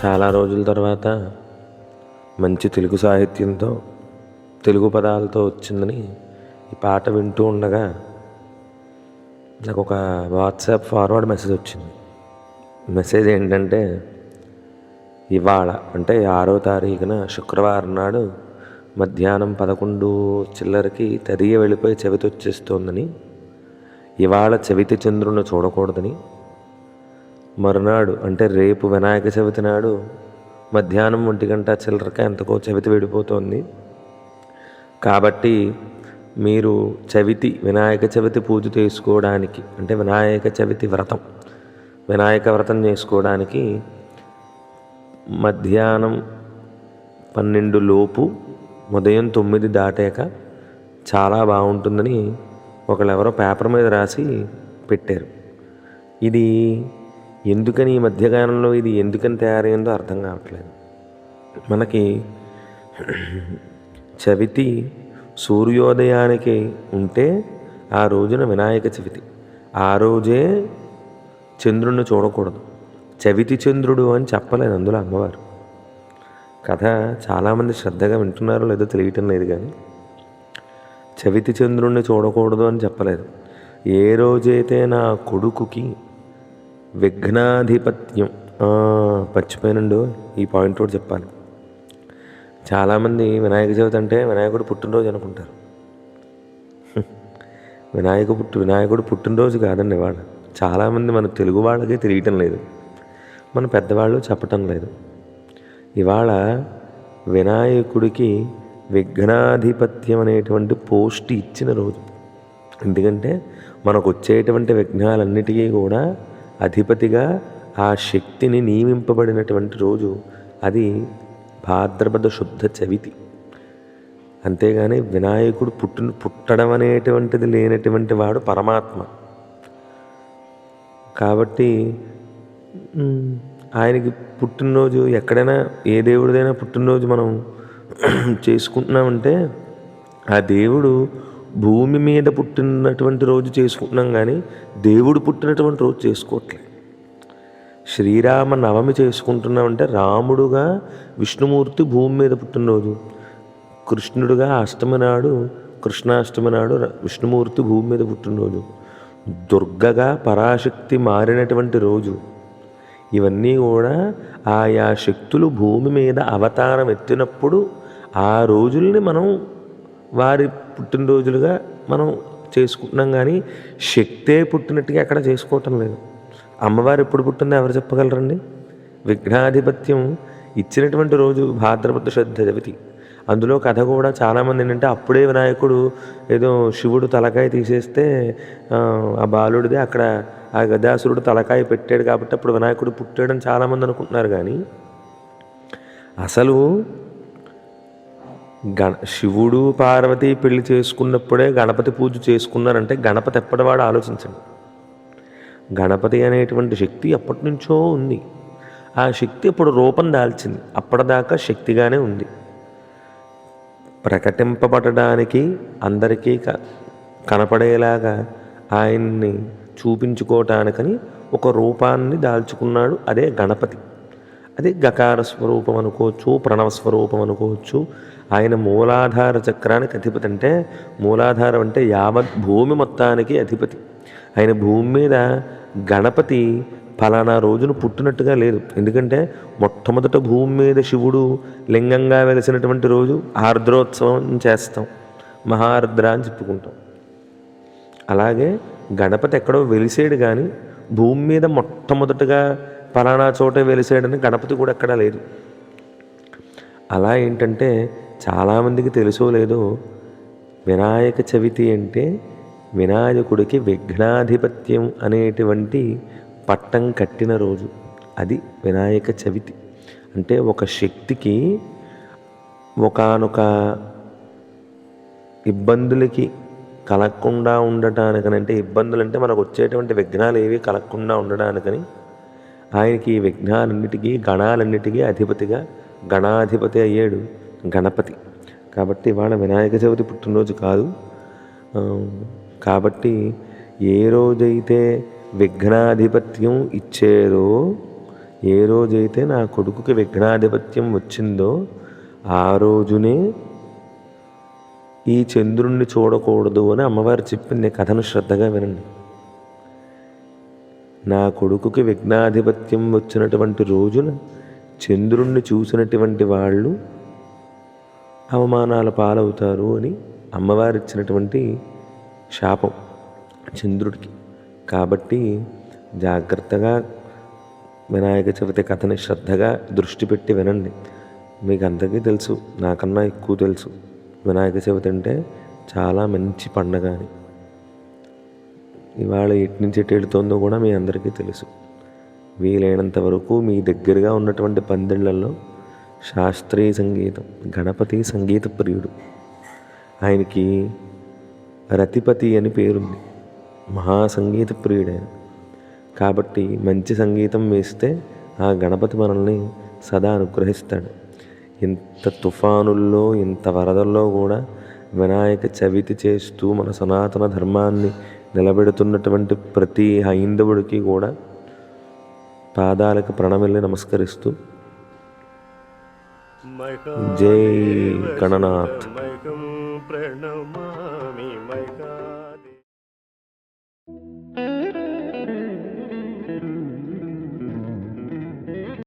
చాలా రోజుల తర్వాత మంచి తెలుగు సాహిత్యంతో తెలుగు పదాలతో వచ్చిందని ఈ పాట వింటూ ఉండగా నాకు ఒక వాట్సాప్ ఫార్వర్డ్ మెసేజ్ వచ్చింది. మెసేజ్ ఏంటంటే, ఇవాళ అంటే 6వ తారీఖున శుక్రవారం నాడు మధ్యాహ్నం 11 చిల్లరకి తదియ వెళ్ళిపోయి చవితి వచ్చేస్తోందని, ఇవాళ చవితి చంద్రుని చూడకూడదని, మరునాడు అంటే రేపు వినాయక చవితి నాడు మధ్యాహ్నం 1 గంట చిల్లరకి ఎంతకో చవితి వెళ్ళిపోతుంది. కాబట్టి మీరు వినాయక చవితి పూజ చేసుకోవడానికి అంటే వినాయక చవితి వినాయక వ్రతం చేసుకోవడానికి మధ్యాహ్నం 12 లోపు ఉదయం 9 దాటాక చాలా బాగుంటుందని ఒకళ్ళెవరో పేపర్ మీద రాసి పెట్టారు. ఇది ఎందుకని ఈ మధ్యకాలంలో ఇది ఎందుకని తయారైందో అర్థం కావట్లేదు. మనకి చవితి సూర్యోదయానికి ఉంటే ఆ రోజున వినాయక చవితి, ఆ రోజే చంద్రుడిని చూడకూడదు. చవితి చంద్రుడు అని చెప్పలేదు అందులో అమ్మవారు. కథ చాలామంది శ్రద్ధగా వింటున్నారో లేదో తెలియటం లేదు, కానీ చవితి చంద్రుడిని చూడకూడదు అని చెప్పలేదు. ఏ రోజైతే నా కొడుకుకి విఘ్నాధిపత్యం మర్చిపోయానండు, ఈ పాయింట్ కూడా చెప్పాలి. చాలామంది వినాయక చవితి అంటే వినాయకుడు పుట్టినరోజు అనుకుంటారు. వినాయకుడు పుట్టినరోజు కాదండి ఇవాళ. చాలామంది మన తెలుగు వాళ్ళకే తెలియటం లేదు, మన పెద్దవాళ్ళు చెప్పటం లేదు. ఇవాళ వినాయకుడికి విఘ్నాధిపత్యం అనేటువంటి పోస్ట్ ఇచ్చిన రోజు. ఎందుకంటే మనకు వచ్చేటువంటి విఘ్నాలన్నిటికీ కూడా అధిపతిగా ఆ శక్తిని నియమింపబడినటువంటి రోజు. అది భాద్రపద శుద్ధ చవితి. అంతేగాని వినాయకుడు పుట్టడం అనేటువంటిది లేనటువంటి వాడు పరమాత్మ. కాబట్టి ఆయనకి పుట్టినరోజు ఎక్కడైనా ఏ దేవుడిదైనా పుట్టినరోజు మనం చేసుకుంటున్నామంటే ఆ దేవుడు భూమి మీద పుట్టినటువంటి రోజు చేసుకుంటున్నాం, కానీ దేవుడు పుట్టినటువంటి రోజు చేసుకోవట్లేదు. శ్రీరామ నవమి చేసుకుంటున్నామంటే రాముడుగా విష్ణుమూర్తి భూమి మీద పుట్టినరోజు, కృష్ణుడుగా కృష్ణాష్టమి నాడు విష్ణుమూర్తి భూమి మీద పుట్టినరోజు, దుర్గగా పరాశక్తి మారినటువంటి రోజు. ఇవన్నీ కూడా ఆయా శక్తులు భూమి మీద అవతారం ఎత్తినప్పుడు ఆ రోజుల్ని మనం వారి పుట్టినరోజులుగా మనం చేసుకుంటున్నాం, కానీ శక్తే పుట్టినట్టుగా ఎక్కడ చేసుకోవటం లేదు. అమ్మవారు ఎప్పుడు పుట్టిందో ఎవరు చెప్పగలరండి? విఘ్నాధిపత్యం ఇచ్చినటువంటి రోజు భాద్రపద శుద్ధ చవితి. అందులో కథ కూడా చాలామంది ఏంటంటే అప్పుడే వినాయకుడు ఏదో శివుడు తలకాయ తీసేస్తే ఆ బాలుడిదే అక్కడ ఆ గదాసురుడు తలకాయ పెట్టాడు కాబట్టి అప్పుడు వినాయకుడు పుట్టాడని చాలామంది అనుకుంటున్నారు. కానీ అసలు శివుడు పార్వతి పెళ్లి చేసుకున్నప్పుడే గణపతి పూజ చేసుకున్నారంటే గణపతి ఎప్పటివాడు ఆలోచించండి. గణపతి అనేటువంటి శక్తి ఎప్పటి నుంచో ఉంది. ఆ శక్తి ఇప్పుడు రూపం దాల్చింది, అప్పటిదాకా శక్తిగానే ఉంది. ప్రకటింపబడడానికి అందరికీ కనపడేలాగా ఆయన్ని చూపించుకోవటానికని ఒక రూపాన్ని దాల్చుకున్నాడు, అదే గణపతి. అది గకార స్వరూపం అనుకోవచ్చు, ప్రణవ స్వరూపం అనుకోవచ్చు. ఆయన మూలాధార చక్రానికి అధిపతి. అంటే మూలాధారం అంటే యావత్ భూమి మొత్తానికి అధిపతి. ఆయన భూమి మీద గణపతి ఫలానా రోజున పుట్టినట్టుగా లేదు. ఎందుకంటే మొట్టమొదట భూమి మీద శివుడు లింగంగా వెలిసినటువంటి రోజు ఆర్ద్రోత్సవం చేస్తాం, మహారుద్ర అని చెప్పుకుంటాం. అలాగే గణపతి ఎక్కడో వెలిసాడు, కానీ భూమి మీద మొట్టమొదటగా ఫలానా చోట వెలిసాడని గణపతి కూడా ఎక్కడా లేదు. అలా ఏంటంటే చాలామందికి తెలుసో లేదో, వినాయక చవితి అంటే వినాయకుడికి విఘ్నాధిపత్యం అనేటువంటి పట్టం కట్టిన రోజు. అది వినాయక చవితి. అంటే ఒక శక్తికి ఒకానొక ఇబ్బందులకి కలగకుండా ఉండటానికని, అంటే ఇబ్బందులు అంటే మనకు వచ్చేటువంటి విఘ్నాలు ఏవి కలగకుండా ఉండడానికని ఆయనకి ఈ విఘ్నాలన్నిటికీ గణాలన్నిటికీ అధిపతిగా గణాధిపతి అయ్యాడు గణపతి. కాబట్టి ఇవాళ వినాయక చవితి పుట్టినరోజు కాదు. కాబట్టి ఏ రోజైతే విఘ్నాధిపత్యం ఇచ్చారో, ఏ రోజైతే నా కొడుకుకి విఘ్నాధిపత్యం వచ్చిందో ఆ రోజునే ఈ చంద్రుణ్ణి చూడకూడదు అని అమ్మవారు చెప్పింది. కథను శ్రద్ధగా వినండి. నా కొడుకుకి విఘ్నాధిపత్యం వచ్చినటువంటి రోజున చంద్రుణ్ణి చూసినటువంటి వాళ్ళు అవమానాల పాలవుతారు అని అమ్మవారు ఇచ్చినటువంటి శాపం చంద్రుడికి. కాబట్టి జాగ్రత్తగా వినాయక చవితి కథని శ్రద్ధగా దృష్టి పెట్టి వినండి. మీకు అందరికీ తెలుసు, నాకన్నా ఎక్కువ తెలుసు వినాయక చవితి అంటే చాలా మంచి పండగ అని. ఇవాళ ఎటు నుంచి ఎటు వెళుతుందో కూడా మీ అందరికీ తెలుసు. వీలైనంత వరకు మీ దగ్గరగా ఉన్నటువంటి పందిళ్ళల్లో శాస్త్రీయ సంగీతం, గణపతి సంగీత ప్రియుడు, ఆయనకి రతిపతి అని పేరుంది, మహాసంగీత ప్రియుడైన. కాబట్టి మంచి సంగీతం వేస్తే ఆ గణపతి మనల్ని సదా అనుగ్రహిస్తాడు. ఇంత తుఫానుల్లో, ఇంత వరదల్లో కూడా వినాయక చవితి చేస్తూ మన సనాతన ధర్మాన్ని నిలబెడుతున్నటువంటి ప్రతి హైందవుడికి కూడా పాదాలకు ప్రణమిల్లి నమస్కరిస్తూ జై గణనాథ్. ప్రణమామి